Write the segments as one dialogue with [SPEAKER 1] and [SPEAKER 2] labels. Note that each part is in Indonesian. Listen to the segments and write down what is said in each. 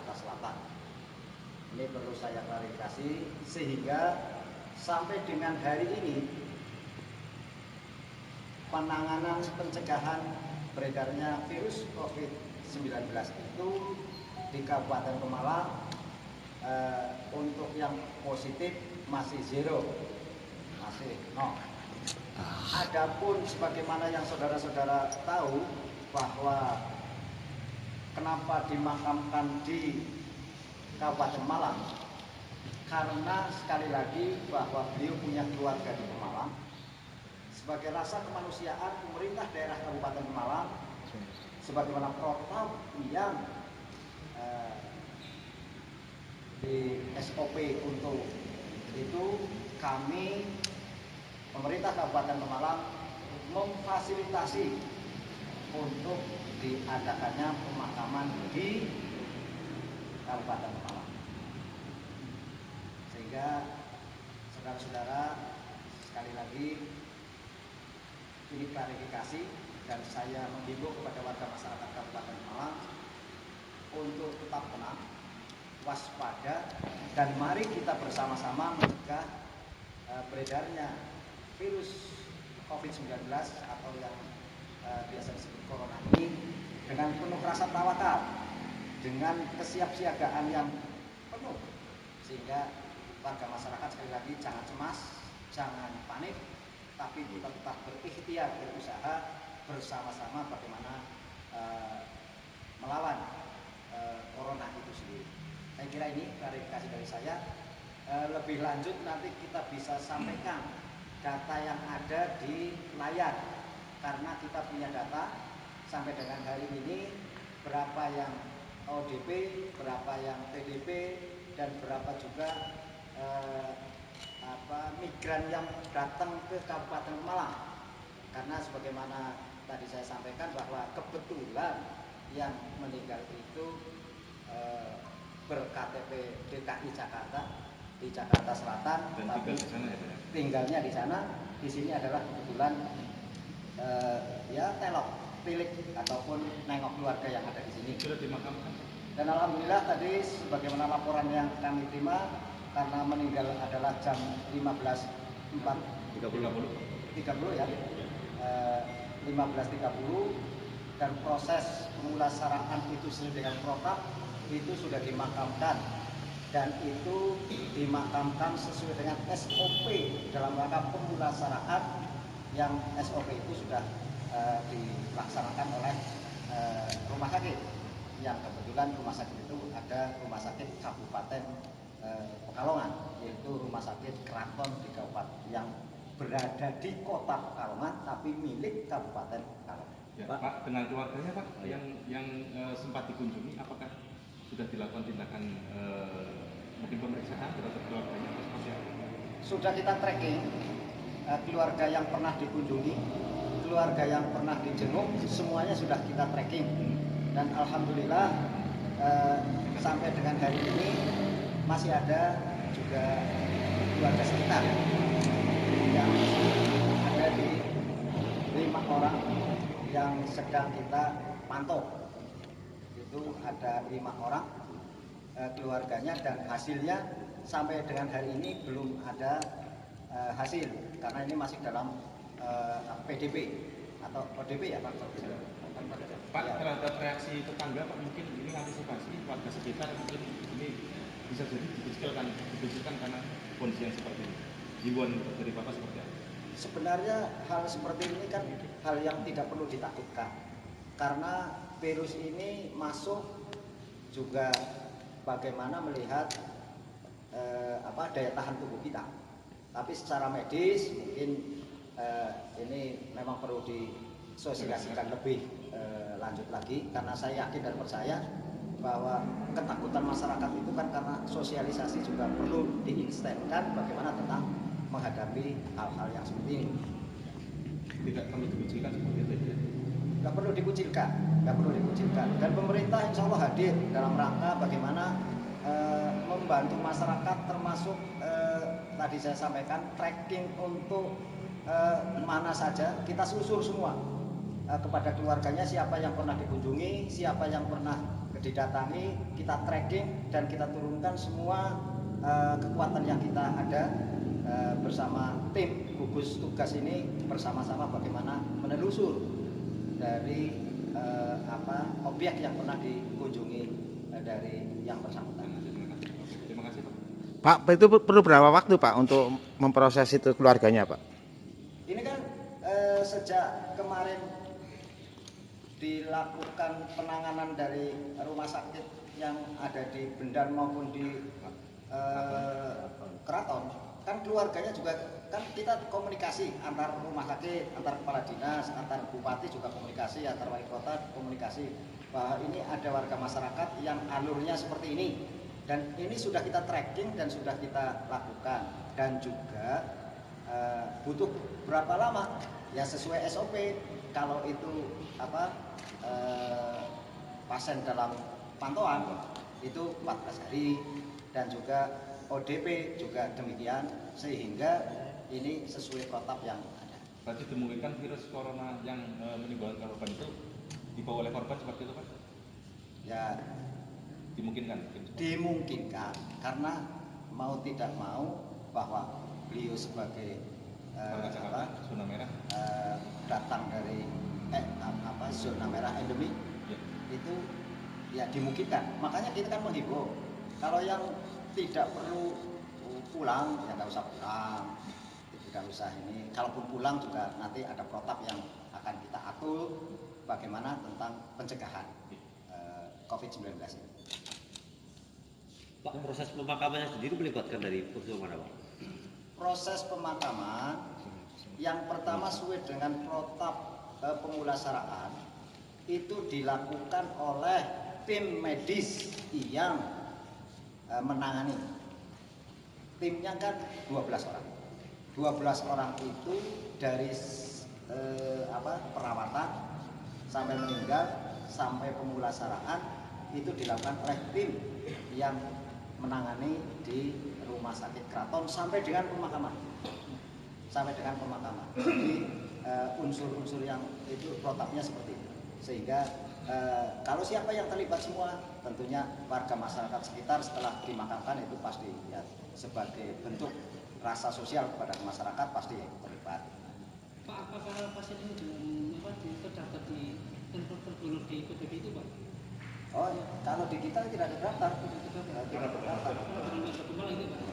[SPEAKER 1] Jakarta Selatan. Ini perlu saya klarifikasi sehingga sampai dengan hari ini penanganan pencegahan beredarnya virus COVID-19 itu di Kabupaten Pemalang untuk yang positif masih zero, masih nol. Adapun sebagaimana yang saudara-saudara tahu bahwa kenapa dimakamkan di Kabupaten Malang, karena sekali lagi bahwa beliau punya keluarga di Pemalang. Sebagai rasa kemanusiaan, pemerintah daerah Kabupaten Pemalang sebagaimana protokol yang di SOP untuk itu, kami pemerintah Kabupaten Pemalang memfasilitasi untuk diadakannya pemakaman di Kabupaten Pemalang, sehingga saudara-saudara sekali lagi ini klarifikasi dan saya menghimbau kepada warga masyarakat Kabupaten Pemalang untuk tetap tenang, waspada, dan mari kita bersama-sama mencegah beredarnya virus COVID-19 atau yang biasa disebut corona ini dengan penuh rasa tawakal, dengan kesiapsiagaan yang penuh, sehingga warga masyarakat sekali lagi jangan cemas, jangan panik, tapi kita tetap berikhtiar, berusaha bersama-sama bagaimana melawan corona itu sendiri. Saya kira ini klarifikasi dari saya. Lebih lanjut nanti kita bisa sampaikan data yang ada di layar, karena kita punya data sampai dengan hari ini berapa yang ODP, berapa yang TDP, dan berapa juga migran yang datang ke Kabupaten Malang. Karena sebagaimana tadi saya sampaikan bahwa kebetulan yang meninggal itu ber-KTP DKI Jakarta, di Jakarta Selatan,
[SPEAKER 2] dan
[SPEAKER 1] tapi
[SPEAKER 2] tinggal di sana, ya,
[SPEAKER 1] tinggalnya di sana. Di sini adalah kebetulan ya telok pilih ataupun nengok keluarga yang ada di sini.
[SPEAKER 2] Sudah dimakamkan. Dan
[SPEAKER 1] alhamdulillah tadi sebagaimana laporan yang kami terima, karena meninggal adalah jam 15.30 ya, 15.30, dan proses pemulasaraan itu sesuai dengan protap itu sudah dimakamkan, dan itu dimakamkan sesuai dengan SOP dalam rangka pemulasaraan yang SOP itu sudah dilaksanakan oleh rumah sakit, yang kebetulan rumah sakit itu ada rumah sakit Kabupaten Pekalongan, yaitu rumah sakit Keraton di Kabupaten yang berada di kota Pekalongan tapi milik Kabupaten Pekalongan.
[SPEAKER 2] Ya, Pak, dengan keluarganya Pak yang sempat dikunjungi, apakah sudah dilakukan tindakan mungkin pemeriksaan terhadap keluarganya atau seperti apa?
[SPEAKER 1] Sudah kita tracking keluarga yang pernah dikunjungi, keluarga yang pernah dijenguk, semuanya sudah kita tracking, dan alhamdulillah sampai dengan hari ini masih ada juga keluarga sekitar yang ada di 5 orang yang sedang kita pantau. Itu ada 5 orang keluarganya, dan hasilnya sampai dengan hari ini belum ada hasil, karena ini masih dalam PDP atau ODP ya Pak.
[SPEAKER 2] Pak, terhadap reaksi tetangga Pak, mungkin ini antisipasi warga sekitar, mungkin ini bisa jadi dikucilkan karena kondisi yang seperti ini. Himbauan dari Bapak seperti apa?
[SPEAKER 1] Sebenarnya hal seperti ini kan hal yang tidak perlu ditakutkan, karena virus ini masuk juga bagaimana melihat daya tahan tubuh kita. Tapi secara medis mungkin ini memang perlu disosialisasikan lebih lanjut lagi, karena saya yakin dan percaya bahwa ketakutan masyarakat itu kan karena sosialisasi juga perlu diinstankan bagaimana tentang menghadapi hal-hal yang seperti ini.
[SPEAKER 2] Tidak perlu dikucilkan seperti itu ya?
[SPEAKER 1] Nggak perlu dikucilkan, nggak perlu dikucilkan. Dan pemerintah insya Allah hadir dalam rangka bagaimana membantu masyarakat, termasuk tadi saya sampaikan tracking untuk mana saja kita susur semua kepada keluarganya, siapa yang pernah dikunjungi, siapa yang pernah didatangi, kita tracking dan kita turunkan semua kekuatan yang kita ada bersama tim gugus tugas ini bersama-sama bagaimana menelusur dari objek yang pernah dikunjungi dari yang bersangkutan.
[SPEAKER 2] Terima kasih Pak.
[SPEAKER 3] Pak, itu perlu berapa waktu Pak untuk memproses itu keluarganya Pak?
[SPEAKER 1] Ini kan sejak kemarin dilakukan penanganan dari rumah sakit yang ada di Bendan maupun di Keraton, kan keluarganya juga kan kita komunikasi antar rumah sakit, antar kepala dinas, antar bupati juga komunikasi, antar wali kota komunikasi bahwa ini ada warga masyarakat yang alurnya seperti ini dan ini sudah kita tracking dan sudah kita lakukan dan juga butuh berapa lama ya sesuai SOP. Kalau itu pasien dalam pantauan itu 14 hari dan juga ODP juga demikian sehingga ini sesuai protap yang ada.
[SPEAKER 2] Berarti dimungkinkan virus corona yang menimbulkan korban itu dibawa oleh korban seperti itu Pak?
[SPEAKER 1] Ya
[SPEAKER 2] Dimungkinkan?
[SPEAKER 1] dimungkinkan karena mau tidak mau bahwa beliau sebagai
[SPEAKER 2] Warga Jakarta, zona merah.
[SPEAKER 1] datang dari zona merah endemik
[SPEAKER 2] Ya.
[SPEAKER 1] itu ya dimungkinkan. Makanya kita kan menghimbau kalau yang tidak perlu pulang ya nggak usah pulang, tidak usah ini. Kalaupun pulang juga nanti ada protap yang akan kita atur bagaimana tentang pencegahan COVID-19 ini.
[SPEAKER 4] Pak, proses pemakamannya sendiri melibatkan dari unsur mana Pak?
[SPEAKER 1] Proses pemakaman yang pertama sesuai dengan protap pemulasaraan itu dilakukan oleh tim medis yang menangani. Timnya kan 12 orang. 12 orang itu dari perawatan sampai meninggal sampai pemulasaraan itu dilakukan oleh tim yang menangani di Rumah Sakit Keraton sampai dengan pemakaman. Jadi unsur-unsur yang itu protapnya seperti itu. Sehingga kalau siapa yang terlibat semua, tentunya warga masyarakat sekitar setelah dimakamkan itu pasti ya sebagai bentuk rasa sosial kepada masyarakat pasti terlibat.
[SPEAKER 5] Pak, apakah pasien ini terdaftar di tempat tergolong di PBB itu Pak?
[SPEAKER 1] Oh, kalau di kita tidak ada daftar.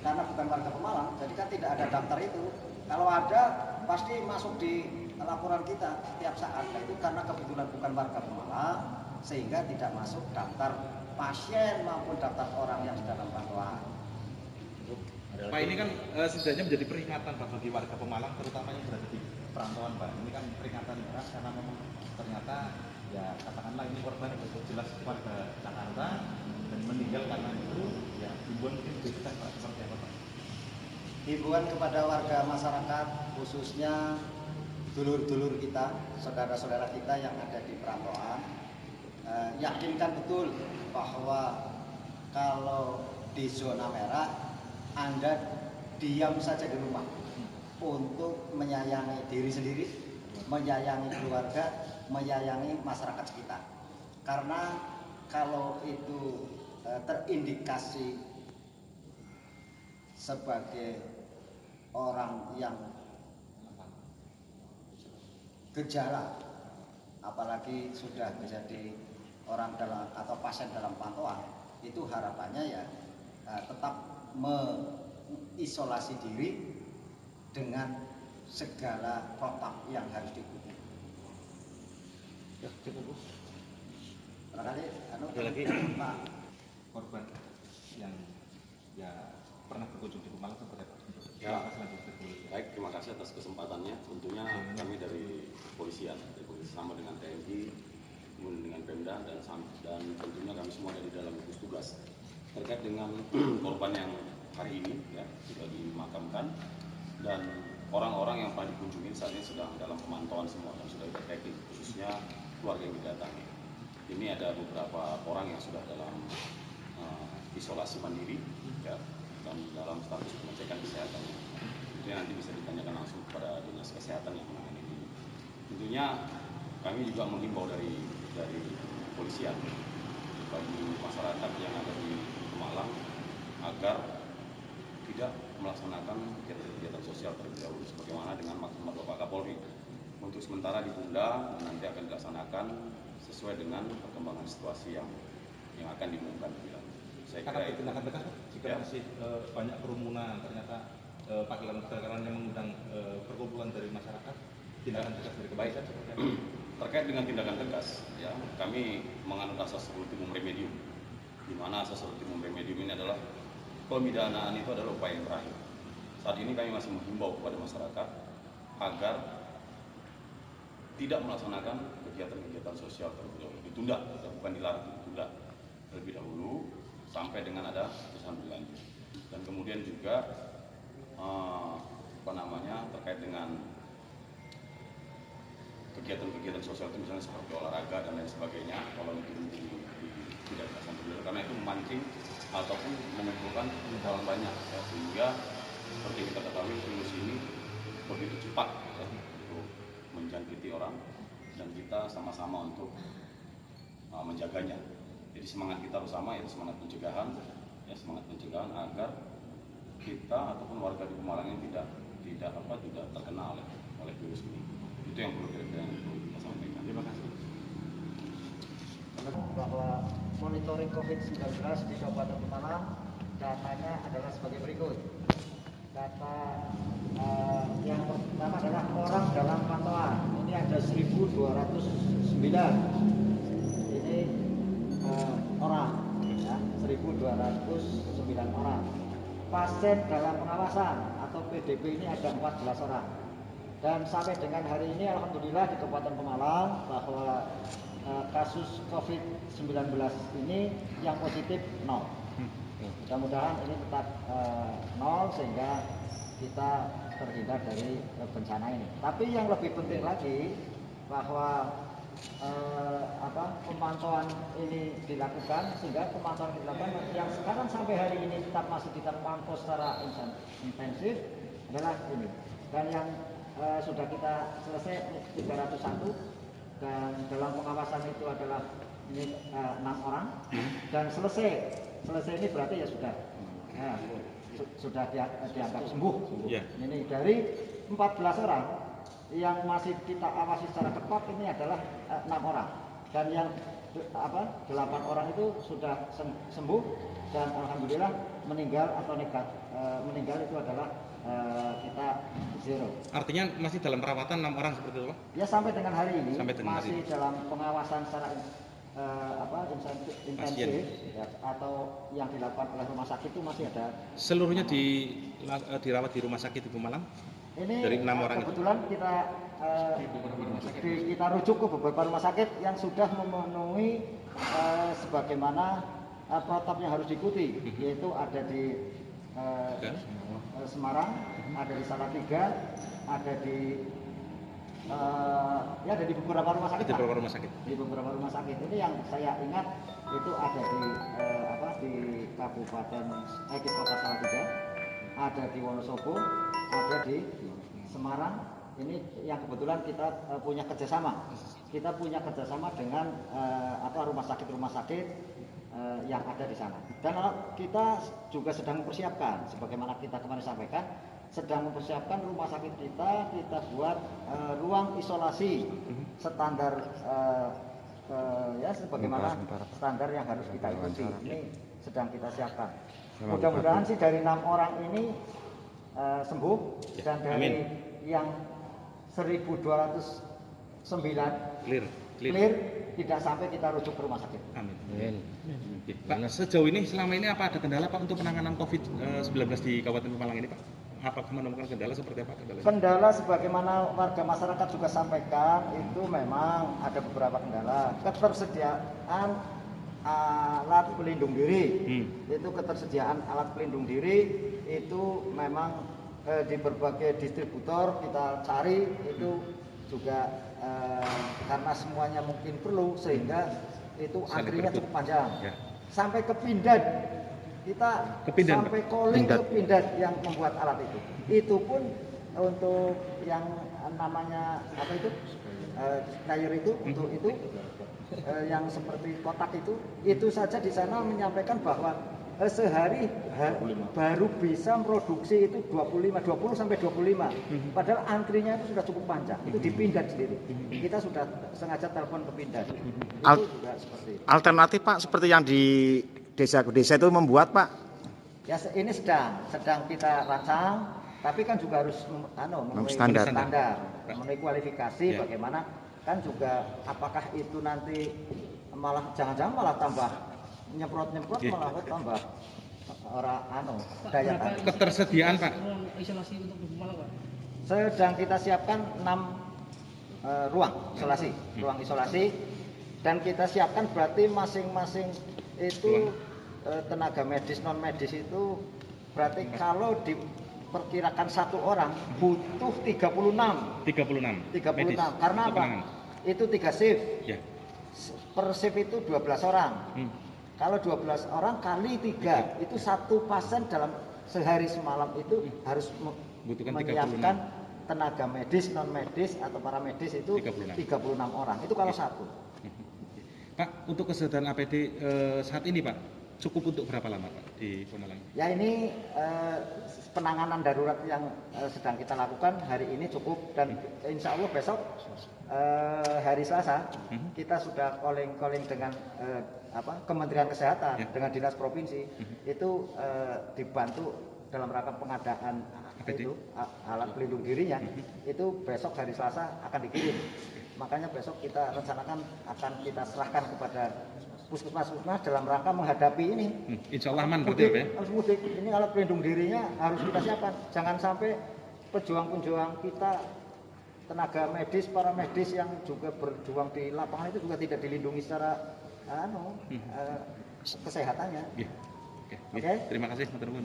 [SPEAKER 1] Karena bukan warga Pemalang, jadi kan tidak ada daftar itu. Kalau ada, pasti masuk di laporan kita setiap saat. Nah, itu karena kebetulan bukan warga Pemalang, sehingga tidak masuk daftar pasien maupun daftar orang yang dalam pantauan.
[SPEAKER 2] Pak, ini kan setidaknya menjadi peringatan Pak bagi warga Pemalang, terutama yang berada di perantauan Pak. Ini kan peringatan keras karena memang ternyata ya katakanlah ini korban betul jelas warga Jakarta dan meninggal karena itu ya himbauan mungkin diberikan Pak seperti apa Pak?
[SPEAKER 1] Himbauan kepada warga masyarakat khususnya dulur-dulur kita, saudara-saudara kita yang ada di perantauan, yakinkan betul bahwa kalau di zona merah Anda diam saja di rumah untuk menyayangi diri sendiri, menyayangi keluarga, menyayangi masyarakat sekitar. Karena kalau itu terindikasi sebagai orang yang gejala, apalagi sudah menjadi orang dalam atau pasien dalam pantauan, itu harapannya ya tetap mengisolasi diri dengan segala protap yang harus diikuti.
[SPEAKER 4] Ya, cukup Bu.
[SPEAKER 1] Barangkali
[SPEAKER 4] Ada lagi?
[SPEAKER 1] Pak.
[SPEAKER 2] Korban yang ya pernah berkunjung di Pemalang seperti apa?
[SPEAKER 6] Ya.
[SPEAKER 2] Selanjutnya.
[SPEAKER 6] Baik, terima kasih atas kesempatannya. Tentunya kami dari kepolisian sama dengan TNI, kemudian dengan Pemda dan tentunya kami semua dari dalam gugus tugas terkait dengan korban yang hari ini ya sudah dimakamkan dan orang-orang yang pernah dikunjungi saat ini sedang dalam pemantauan semua dan sudah kita tracking khususnya keluarga yang didatangi. Ini ada beberapa orang yang sudah dalam isolasi mandiri ya dan dalam status pengecekan kesehatannya. Itu nanti bisa ditanyakan langsung kepada dinas kesehatan yang menangani ini. Tentunya kami juga menghimbau dari kepolisian bagi masyarakat yang ada di Pemalang agar tidak melaksanakan kegiatan sosial terlebih dahulu sebagaimana dengan maklumat Bapak Kapolri. Untuk sementara ditunda dan nanti akan dilaksanakan sesuai dengan perkembangan situasi yang akan diumumkan lebih lanjut. Saya
[SPEAKER 2] Karena
[SPEAKER 6] kira itu.
[SPEAKER 2] tindakan tegas jika
[SPEAKER 6] Ya.
[SPEAKER 2] masih banyak kerumunan, ternyata panggilan-panggilan yang mengundang perkumpulan dari masyarakat, tindakan tegas dari kepolisian seperti apa?
[SPEAKER 6] Terkait dengan tindakan tegas, ya kami menganut asas ultimum remedium, di mana asas ultimum remedium ini adalah pemidanaan itu adalah upaya yang terakhir. Saat ini kami masih menghimbau kepada masyarakat agar tidak melaksanakan kegiatan-kegiatan sosial terlebih dahulu, ditunda, bukan dilarang, ditunda terlebih dahulu sampai dengan ada keputusan lebih lanjut. Dan kemudian juga terkait dengan kegiatan-kegiatan sosial itu misalnya seperti olahraga dan lain sebagainya, kalau itu tidak dilaksanakan dulu karena itu memancing ataupun mengumpulkan orang banyak ya, sehingga seperti kita ketahui virus ini begitu cepat ya, untuk menjangkiti orang dan kita sama-sama untuk menjaganya. Jadi semangat kita harus sama, yaitu semangat pencegahan agar kita ataupun warga di Pemalang ini tidak terkena oleh virus ini. Itu yang perlu kita sampaikan.
[SPEAKER 2] Terima kasih.
[SPEAKER 1] Bahwa monitoring COVID-19 di Kabupaten Pemalang datanya adalah sebagai berikut. Data yang pertama adalah orang dalam pantauan. Ini ada 1.209. Ini orang, ya, 1.209 orang. Pasien dalam pengawasan atau PDP ini ada 14 orang. Dan sampai dengan hari ini alhamdulillah di Kabupaten Pemalang bahwa kasus COVID-19 ini yang positif 0. Mudah-mudahan ini tetap 0 sehingga kita terhindar dari bencana ini. Tapi yang lebih penting lagi bahwa pemantauan ini dilakukan sehingga pemantauan dilakukan yang sekarang sampai hari ini tetap masih kita pantau secara intensif adalah ini. Dan yang sudah kita selesai 301 dan dalam pengawasan itu adalah ini 6 orang dan selesai ini berarti ya sudah dianggap sembuh.
[SPEAKER 2] Ya.
[SPEAKER 1] Ini dari 14 orang yang masih kita awasi secara ketat ini adalah 6 orang dan yang 8 orang itu sudah sembuh dan alhamdulillah meninggal atau meninggal itu adalah kita 0.
[SPEAKER 2] Artinya masih dalam perawatan 6 orang seperti itu, Pak?
[SPEAKER 1] Ya sampai dengan hari ini
[SPEAKER 2] hari
[SPEAKER 1] masih
[SPEAKER 2] ini.
[SPEAKER 1] dalam pengawasan secara intensif ya, atau yang dilakukan oleh rumah sakit itu masih ada.
[SPEAKER 2] Seluruhnya dirawat di rumah sakit di Pemalang?
[SPEAKER 1] Ini
[SPEAKER 2] Dari 6 orang itu?
[SPEAKER 1] kebetulan kita rujuk ke beberapa rumah sakit yang sudah memenuhi sebagaimana protap yang harus diikuti, yaitu ada di Semarang, ada di Salatiga, ada di ada di beberapa rumah sakit. Di beberapa rumah sakit. Ini yang saya ingat itu ada di Kabupaten di Kota Salatiga, ada di Wonosobo, ada di Semarang. Ini yang kebetulan kita punya kerjasama. Kita punya kerjasama dengan rumah sakit yang ada di sana. Dan kita juga sedang mempersiapkan, sebagaimana kita kemarin sampaikan, sedang mempersiapkan rumah sakit kita buat ruang isolasi standar sebagaimana standar yang harus kita ikuti. Ini sedang kita siapkan. Mudah-mudahan sih dari 6 orang ini sembuh dan dari yang 1.209 clear tidak sampai kita rujuk ke rumah sakit.
[SPEAKER 2] Amin. Pak, sejauh ini selama ini apa ada kendala Pak untuk penanganan COVID-19 di Kabupaten Pemalang ini Pak? Apakah menemukan kendala seperti apa kendalanya?
[SPEAKER 1] Kendala sebagaimana warga masyarakat juga sampaikan itu memang ada beberapa kendala. Ketersediaan alat pelindung diri, itu ketersediaan alat pelindung diri itu memang di berbagai distributor kita cari itu juga karena semuanya mungkin perlu sehingga itu antrinya cukup panjang.
[SPEAKER 2] Ya.
[SPEAKER 1] Sampai ke Pindad kita sampai calling ke Pindad yang membuat alat itu. Itu pun untuk yang namanya apa itu sprayer itu untuk itu yang seperti kotak itu saja di sana menyampaikan bahwa sehari baru bisa produksi itu 20 sampai 25. Padahal antrinya itu sudah cukup panjang. Itu di Pindad sendiri. Kita sudah sengaja telepon ke Pindad. Itu juga seperti itu.
[SPEAKER 3] Alternatif Pak seperti yang di desa ke desa itu membuat Pak.
[SPEAKER 1] Ya ini sedang kita rancang, tapi kan juga harus memenuhi
[SPEAKER 3] Standar.
[SPEAKER 1] memenuhi kualifikasi.
[SPEAKER 2] Ya.
[SPEAKER 1] Bagaimana kan juga apakah itu nanti malah jangan-jangan malah tambah nyemprot
[SPEAKER 2] Ya.
[SPEAKER 1] malah tambah orang daya tahan.
[SPEAKER 2] Ketersediaan Pak.
[SPEAKER 5] Ruang isolasi untuk Ibu Malang, Pak.
[SPEAKER 1] Sedang kita siapkan 6 ruang isolasi dan kita siapkan berarti masing-masing itu tenaga medis non medis itu berarti kalau diperkirakan satu orang butuh 36
[SPEAKER 2] medis.
[SPEAKER 1] karena apa?
[SPEAKER 2] Ketenangan.
[SPEAKER 1] Itu 3 shift.
[SPEAKER 2] Ya.
[SPEAKER 1] Per shift itu 12 orang. Kalau 12 orang kali 3 itu satu pasien dalam sehari semalam itu harus
[SPEAKER 2] Butuhkan
[SPEAKER 1] menyiapkan tenaga medis, non medis atau paramedis itu 36 orang. Itu kalau satu.
[SPEAKER 2] Pak, untuk kesadaran APD saat ini Pak, cukup untuk berapa lama Pak di Pemalang?
[SPEAKER 1] Ya ini penanganan darurat yang sedang kita lakukan hari ini cukup dan insya Allah besok hari Selasa kita sudah calling dengan Kementerian Kesehatan dengan Dinas Provinsi itu dibantu dalam rangka pengadaan
[SPEAKER 2] APD?
[SPEAKER 1] itu alat pelindung dirinya itu besok hari Selasa akan dikirim. Makanya besok kita rencanakan akan kita serahkan kepada puskesmas dalam rangka menghadapi ini.
[SPEAKER 2] Insya Allah aman berarti Pak ya?
[SPEAKER 1] Harus mudik. Ini alat pelindung dirinya harus kita siapkan. Jangan sampai pejuang-pejuang kita tenaga medis, para medis yang juga berjuang di lapangan itu juga tidak dilindungi secara kesehatannya.
[SPEAKER 2] Iya. Oke. Terima kasih Matur nuwun.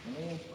[SPEAKER 1] Ini